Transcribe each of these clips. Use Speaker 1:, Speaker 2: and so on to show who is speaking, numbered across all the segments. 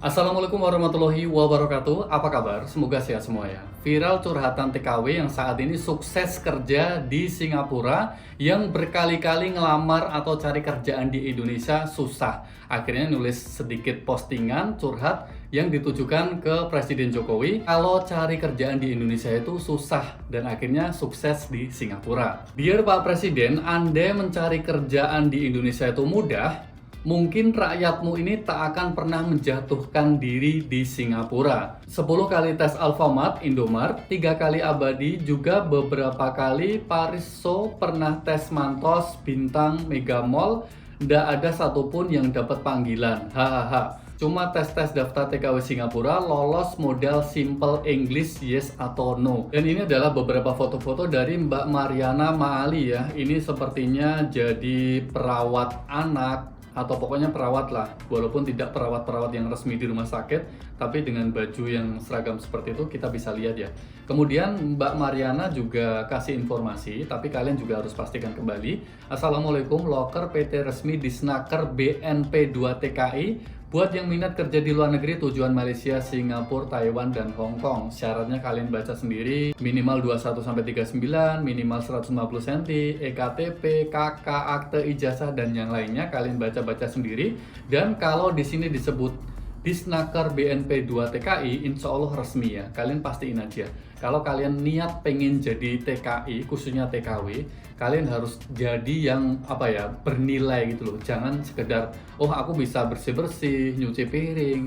Speaker 1: Assalamualaikum warahmatullahi wabarakatuh. Apa kabar? Semoga sehat semua ya. Viral curhatan TKW yang saat ini sukses kerja di Singapura yang berkali-kali ngelamar atau cari kerjaan di Indonesia susah. Akhirnya nulis sedikit postingan curhat yang ditujukan ke Presiden Jokowi kalau cari kerjaan di Indonesia itu susah dan akhirnya sukses di Singapura. Dear Pak Presiden, Anda mencari kerjaan di Indonesia itu mudah. Mungkin rakyatmu ini tak akan pernah menjatuhkan diri di Singapura. 10 kali tes Alfamart, Indomart, 3 kali Abadi, juga beberapa kali Pariso, pernah tes Mantos, Bintang, Mega Mall, ndak ada satupun yang dapat panggilan. Hahaha. Cuma tes-tes daftar TKW Singapura, lolos modal simple English yes atau no. Dan ini adalah beberapa foto-foto dari Mbak Mariana Maali ya. Ini sepertinya jadi perawat anak atau pokoknya perawat lah, walaupun tidak perawat-perawat yang resmi di rumah sakit, tapi dengan baju yang seragam seperti itu kita bisa lihat ya. Kemudian Mbak Mariana juga kasih informasi, tapi kalian juga harus pastikan kembali. Assalamualaikum, loker PT resmi di Snaker BNP 2 TKI. Buat yang minat kerja di luar negeri, tujuan Malaysia, Singapura, Taiwan, dan Hong Kong. Syaratnya kalian baca sendiri, minimal 21-39, minimal 150 cm, EKTP, KK, akte ijazah, dan yang lainnya kalian baca-baca sendiri. Dan kalau di sini disebut Disnaker BNP 2 TKI, insya Allah resmi ya, kalian pastiin aja. Kalau kalian niat pengen jadi TKI, khususnya TKW, kalian harus jadi yang bernilai gitu loh. Jangan sekedar, oh aku bisa bersih-bersih, nyuci piring,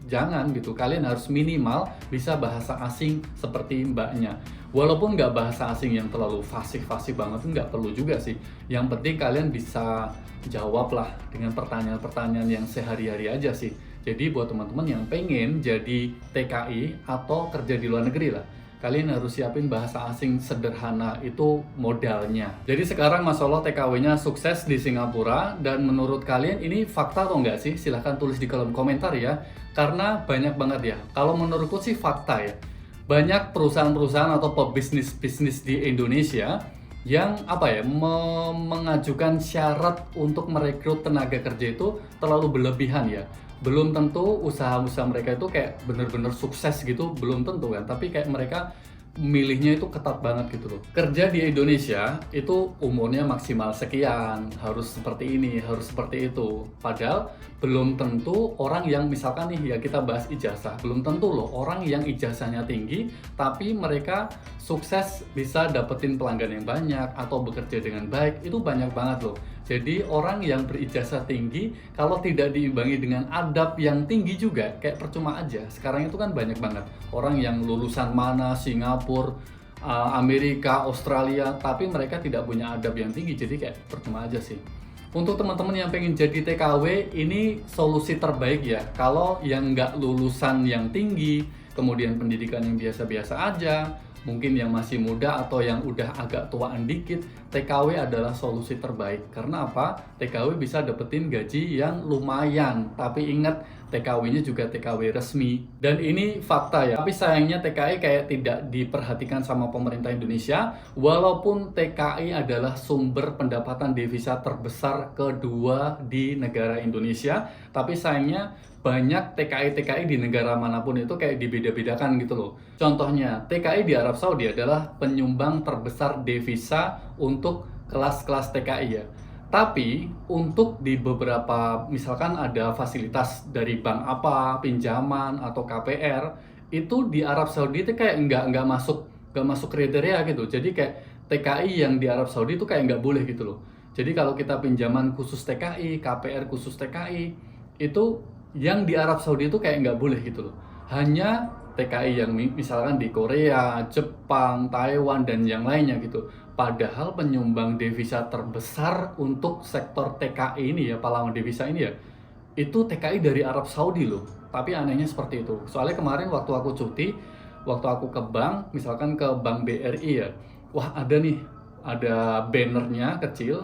Speaker 1: jangan gitu. Kalian harus minimal bisa bahasa asing seperti mbaknya. Walaupun nggak bahasa asing yang terlalu fasih-fasih banget, nggak perlu juga sih. Yang penting kalian bisa jawab lah dengan pertanyaan-pertanyaan yang sehari-hari aja sih. Jadi buat teman-teman yang pengen jadi TKI atau kerja di luar negeri lah, kalian harus siapin bahasa asing sederhana, itu modalnya. Jadi sekarang Mas Allah TKW-nya sukses di Singapura, dan menurut kalian ini fakta atau enggak sih? Silahkan tulis di kolom komentar ya, karena banyak banget ya. Kalau menurutku sih fakta ya. Banyak perusahaan-perusahaan atau pebisnis-bisnis di Indonesia yang mengajukan syarat untuk merekrut tenaga kerja itu terlalu berlebihan ya. Belum tentu usaha-usaha mereka itu kayak bener-bener sukses gitu, belum tentu kan, tapi kayak mereka milihnya itu ketat banget gitu loh. Kerja di Indonesia itu umurnya maksimal sekian, harus seperti ini, harus seperti itu. Padahal belum tentu orang yang misalkan nih ya, kita bahas ijazah, belum tentu loh orang yang ijazahnya tinggi tapi mereka sukses bisa dapetin pelanggan yang banyak atau bekerja dengan baik, itu banyak banget loh. Jadi orang yang berijazah tinggi kalau tidak diimbangi dengan adab yang tinggi juga kayak percuma aja. Sekarang itu kan banyak banget orang yang lulusan mana, Singapura, Amerika, Australia, tapi mereka tidak punya adab yang tinggi, jadi kayak percuma aja sih. Untuk teman-teman yang pengen jadi TKW, ini solusi terbaik ya. Kalau yang nggak lulusan yang tinggi, kemudian pendidikan yang biasa-biasa aja, mungkin yang masih muda atau yang udah agak tuaan dikit, TKW adalah solusi terbaik. Karena apa? TKW bisa dapetin gaji yang lumayan. Tapi ingat, TKW-nya juga TKW resmi. Dan ini fakta ya. Tapi sayangnya TKI kayak tidak diperhatikan sama pemerintah Indonesia. Walaupun TKI adalah sumber pendapatan devisa terbesar kedua di negara Indonesia, tapi sayangnya banyak TKI-TKI di negara manapun itu kayak dibeda-bedakan gitu loh. Contohnya, TKI di Arab Saudi adalah penyumbang terbesar devisa untuk kelas-kelas TKI ya. Tapi untuk di beberapa, misalkan ada fasilitas dari bank apa, pinjaman atau KPR, itu di Arab Saudi itu kayak nggak masuk kriteria gitu. Jadi kayak TKI yang di Arab Saudi itu kayak nggak boleh gitu loh. Jadi kalau kita pinjaman khusus TKI, KPR khusus TKI, itu yang di Arab Saudi itu kayak nggak boleh gitu loh. Hanya TKI yang misalkan di Korea, Jepang, Taiwan, dan yang lainnya gitu. Padahal penyumbang devisa terbesar untuk sektor TKI ini ya, pahlawan devisa ini ya, itu TKI dari Arab Saudi loh. Tapi anehnya seperti itu. Soalnya kemarin waktu aku cuti, waktu aku ke bank, misalkan ke Bank BRI ya, wah ada bannernya kecil,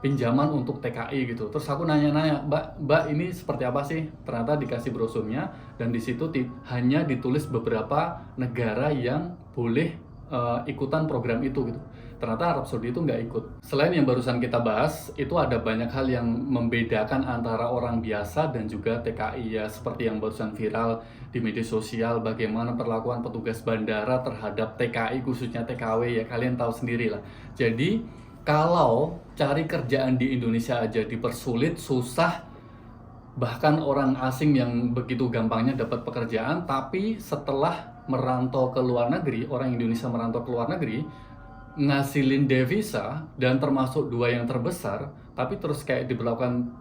Speaker 1: pinjaman untuk TKI gitu. Terus aku nanya-nanya, Mbak ini seperti apa sih? Ternyata dikasih brosurnya, dan di situ hanya ditulis beberapa negara yang boleh ikutan program itu gitu. Ternyata Arab Saudi itu nggak ikut. Selain yang barusan kita bahas, itu ada banyak hal yang membedakan antara orang biasa dan juga TKI ya, seperti yang barusan viral di media sosial, bagaimana perlakuan petugas bandara terhadap TKI, khususnya TKW ya, kalian tahu sendiri lah. Jadi kalau cari kerjaan di Indonesia aja dipersulit, susah, bahkan orang asing yang begitu gampangnya dapat pekerjaan, tapi setelah merantau ke luar negeri, orang Indonesia merantau ke luar negeri, ngasilin devisa dan termasuk dua yang terbesar, tapi terus kayak diberlakukan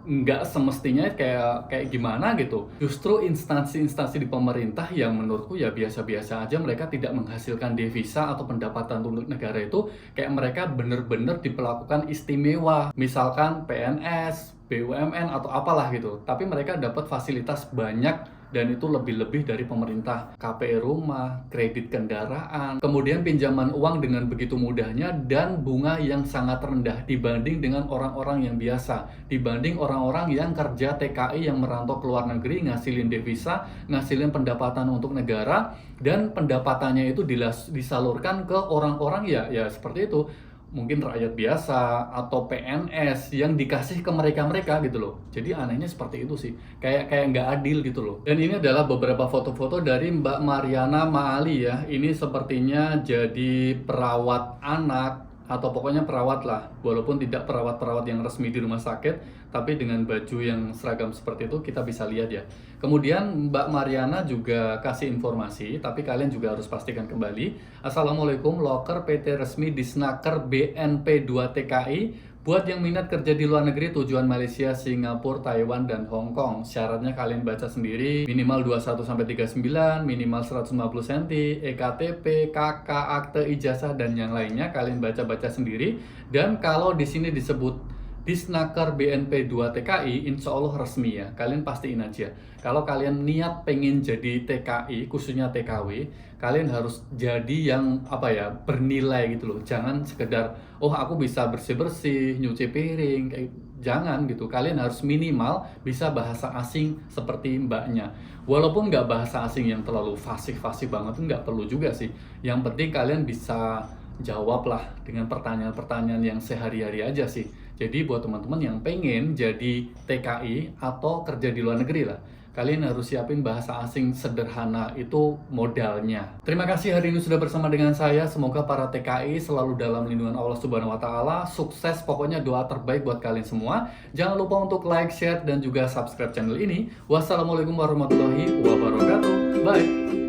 Speaker 1: nggak semestinya, kayak gimana gitu. Justru instansi-instansi di pemerintah yang menurutku ya biasa-biasa aja, mereka tidak menghasilkan devisa atau pendapatan untuk negara itu, kayak mereka bener-bener diperlakukan istimewa, misalkan PNS, BUMN atau apalah gitu, tapi mereka dapat fasilitas banyak dan itu lebih-lebih dari pemerintah. KPR rumah, kredit kendaraan, kemudian pinjaman uang dengan begitu mudahnya dan bunga yang sangat rendah dibanding dengan orang-orang yang biasa, dibanding orang-orang yang kerja TKI yang merantau ke luar negeri, ngasilin devisa, ngasilin pendapatan untuk negara, dan pendapatannya itu disalurkan ke orang-orang ya seperti itu, mungkin rakyat biasa atau PNS yang dikasih ke mereka gitu loh. Jadi anehnya seperti itu sih, kayak nggak adil gitu loh. Dan ini adalah beberapa foto-foto dari Mbak Mariana Maali ya. Ini sepertinya jadi perawat anak atau pokoknya perawat lah, walaupun tidak perawat-perawat yang resmi di rumah sakit, tapi dengan baju yang seragam seperti itu kita bisa lihat ya. Kemudian Mbak Mariana juga kasih informasi, tapi kalian juga harus pastikan kembali. Assalamualaikum, loker PT resmi Disnaker BNP 2 TKI. Buat yang minat kerja di luar negeri, tujuan Malaysia, Singapura, Taiwan, dan Hong Kong. Syaratnya kalian baca sendiri, minimal 21-39, minimal 150 cm, EKTP, KK, akte ijazah, dan yang lainnya kalian baca-baca sendiri. Dan kalau di sini disebut Disnaker BNP 2 TKI, insya Allah resmi ya, kalian pastiin aja. Kalau kalian niat pengen jadi TKI, khususnya TKW, kalian harus jadi yang bernilai gitu loh. Jangan sekedar, oh aku bisa bersih-bersih, nyuci piring, jangan gitu. Kalian harus minimal bisa bahasa asing seperti mbaknya. Walaupun nggak bahasa asing yang terlalu fasih-fasih banget, nggak perlu juga sih. Yang penting kalian bisa jawablah dengan pertanyaan-pertanyaan yang sehari-hari aja sih. Jadi buat teman-teman yang pengen jadi TKI atau kerja di luar negeri lah, kalian harus siapin bahasa asing sederhana, itu modalnya. Terima kasih hari ini sudah bersama dengan saya. Semoga para TKI selalu dalam lindungan Allah Subhanahu wa Ta'ala. Sukses, pokoknya doa terbaik buat kalian semua. Jangan lupa untuk like, share, dan juga subscribe channel ini. Wassalamualaikum warahmatullahi wabarakatuh. Bye.